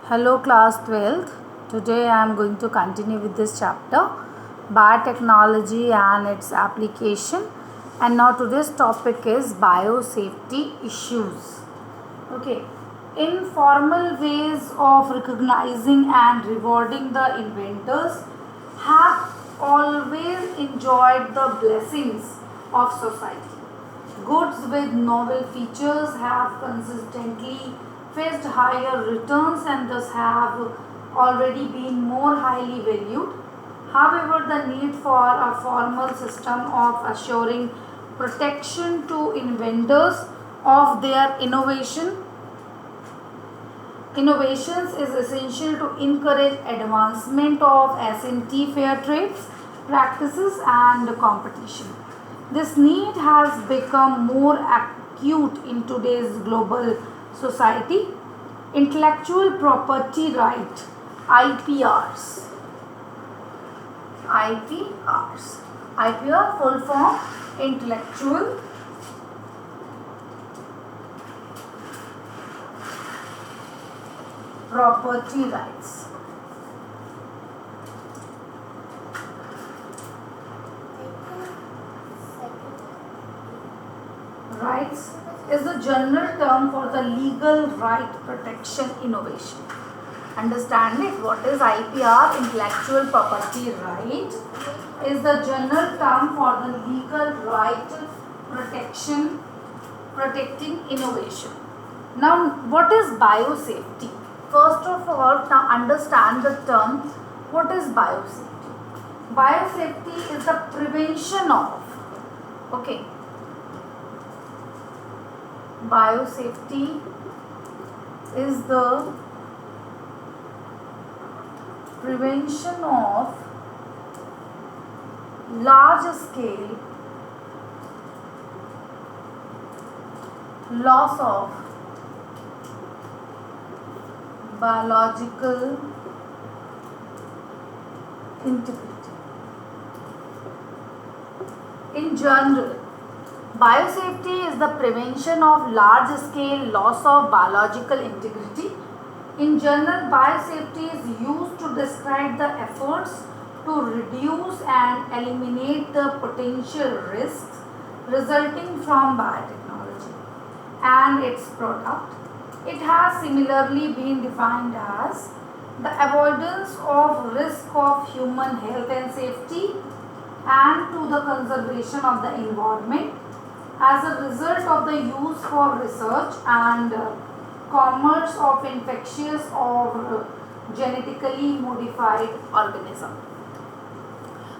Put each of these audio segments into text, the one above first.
Hello class 12th. Today I am going to continue with this chapter biotechnology and its application, and now today's topic is biosafety issues. Okay. Informal ways of recognizing and rewarding the inventors have always enjoyed the blessings of society. Goods with novel features have consistently faced higher returns and thus have already been more highly valued. However, the need for a formal system of assuring protection to inventors of their innovations is essential to encourage advancement of S&T fair trade practices and competition. This need has become more acute in today's global society. Intellectual property right, IPRs. IPRs. IPR full form intellectual property rights. Rights is the general term for the legal right protection innovation. Understand it? What is IPR? Intellectual property right is the general term for the legal right protecting innovation. Now, what is biosafety? First of all, now understand the term. What is biosafety? Biosafety is the prevention of. Okay. Biosafety is the prevention of large scale loss of biological integrity. In general, biosafety is the prevention of large scale loss of biological integrity. In general, biosafety is used to describe the efforts to reduce and eliminate the potential risks resulting from biotechnology and its product. It has similarly been defined as the avoidance of risk of human health and safety and to the conservation of the environment as a result of the use for research and commerce of infectious or genetically modified organism.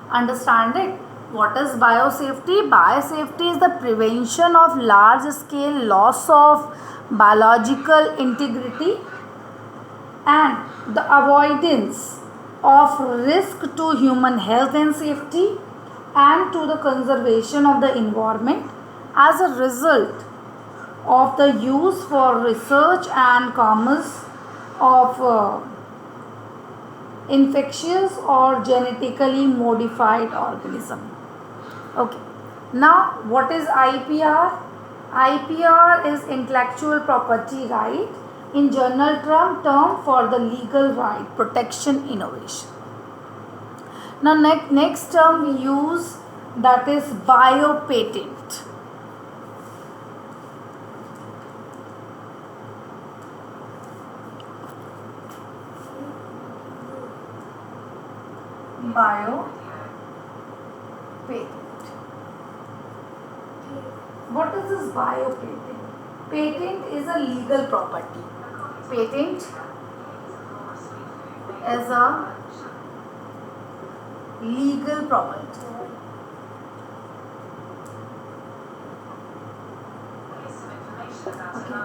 Understand it? What is biosafety? Biosafety is the prevention of large scale loss of biological integrity and the avoidance of risk to human health and safety and to the conservation of the environment as a result of the use for research and commerce of infectious or genetically modified organism. Okay. Now, what is IPR? IPR is intellectual property right in general term for the legal right protection innovation. Now, next term we use, that is biopatent. Biopatent. What is this biopatent? Patent is a legal property. Patent is a legal property. Okay.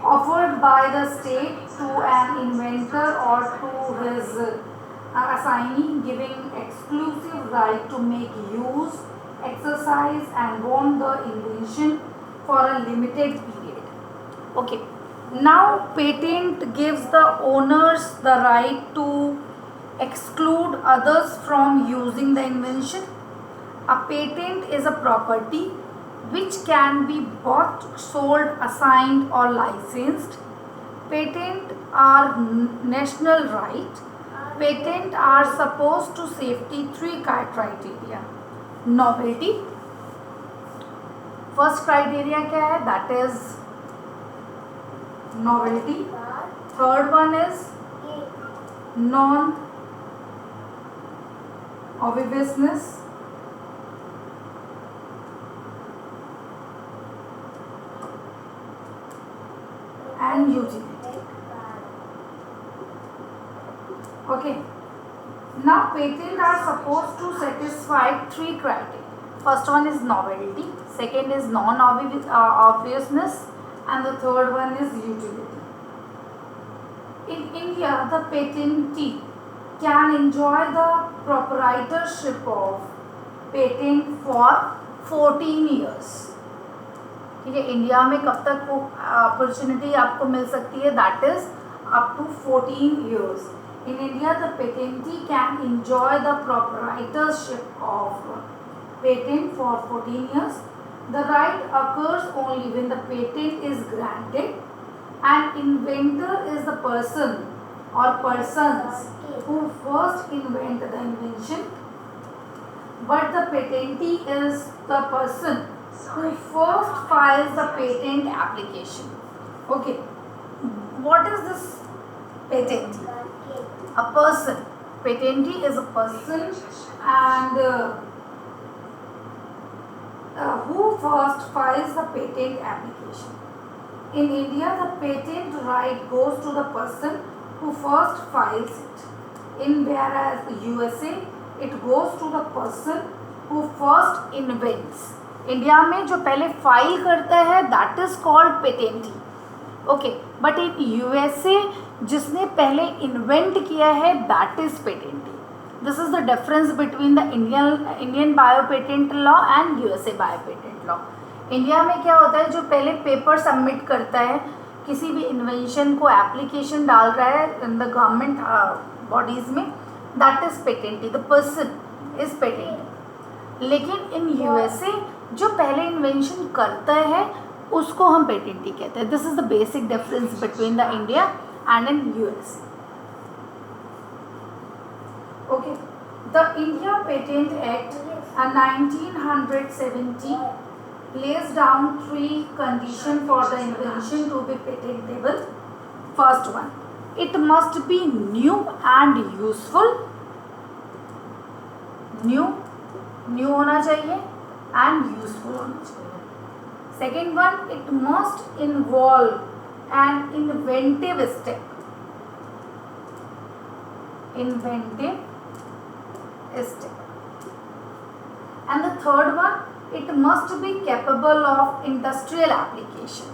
Offered by the state to an inventor or to his assignee, giving exclusive right to make use, exercise and own the invention for a limited period. Okay. Now, patent gives the owners the right to exclude others from using the invention. A patent is a property which can be bought, sold, assigned or licensed. Patent are national right. Patent are supposed to safety three criteria. Novelty. First criteria क्या है? That is novelty. Third one is non-obviousness. And utility. Okay. Now patents are supposed to satisfy three criteria. First one is novelty, second is non-obviousness, and the third one is utility. In India, the patentee can enjoy the proprietorship of patent for 14 years. ठीक है, India में कब तक वो opportunity आपको मिल सकती है? That is up to 14 years. In India, the patentee can enjoy the proprietorship of patent for 14 years. The right occurs only when the patent is granted. An inventor is the person or persons who first invent the invention, but the patentee is the person who first files the patent application. Okay, what is this patentee? A person. Patentee is a person and who first files the patent application. In India, the patent right goes to the person who first files it. In whereas the USA, it goes to the person who first invents. India में जो पहले file करता है that is called patentee. Okay, but in USA जिसने पहले invent किया है that is patentee. This is the difference between the Indian bio patent law and USA bio patent law. India में क्या होता है, जो पहले पेपर सबमिट करता है, किसी भी इन्वेंशन को एप्लीकेशन डाल रहा है इन द गवर्नमेंट बॉडीज में, that is patentee, the person is patentee. लेकिन इन यूएसए जो पहले इन्वेंशन करता है उसको हम पेटेंटी कहते हैं. This is the basic difference between the India and in US. Okay, the India patent act 1970 lays down three conditions for the invention to be patentable. First one, it must be new and useful. New होना चाहिए and useful होना चाहिए. Second one, it must involve an inventive step. Inventive step. And the third one, it must be capable of industrial application.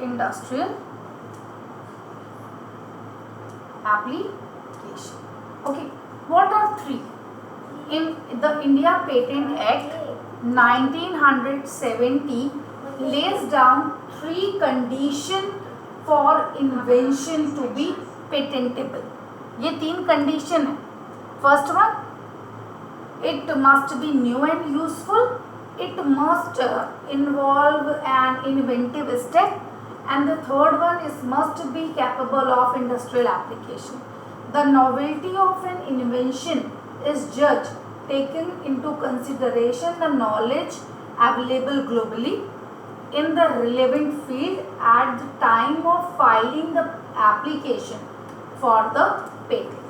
Industrial application. Okay, what are three? In the India Patent Act 1970 lays down three conditions for invention to be patentable. ये तीन condition है. First one, it must be new and useful, it must involve an inventive step, and the third one is must be capable of industrial application. The novelty of an invention is judged taking into consideration the knowledge available globally in the relevant field at the time of filing the application for the patent.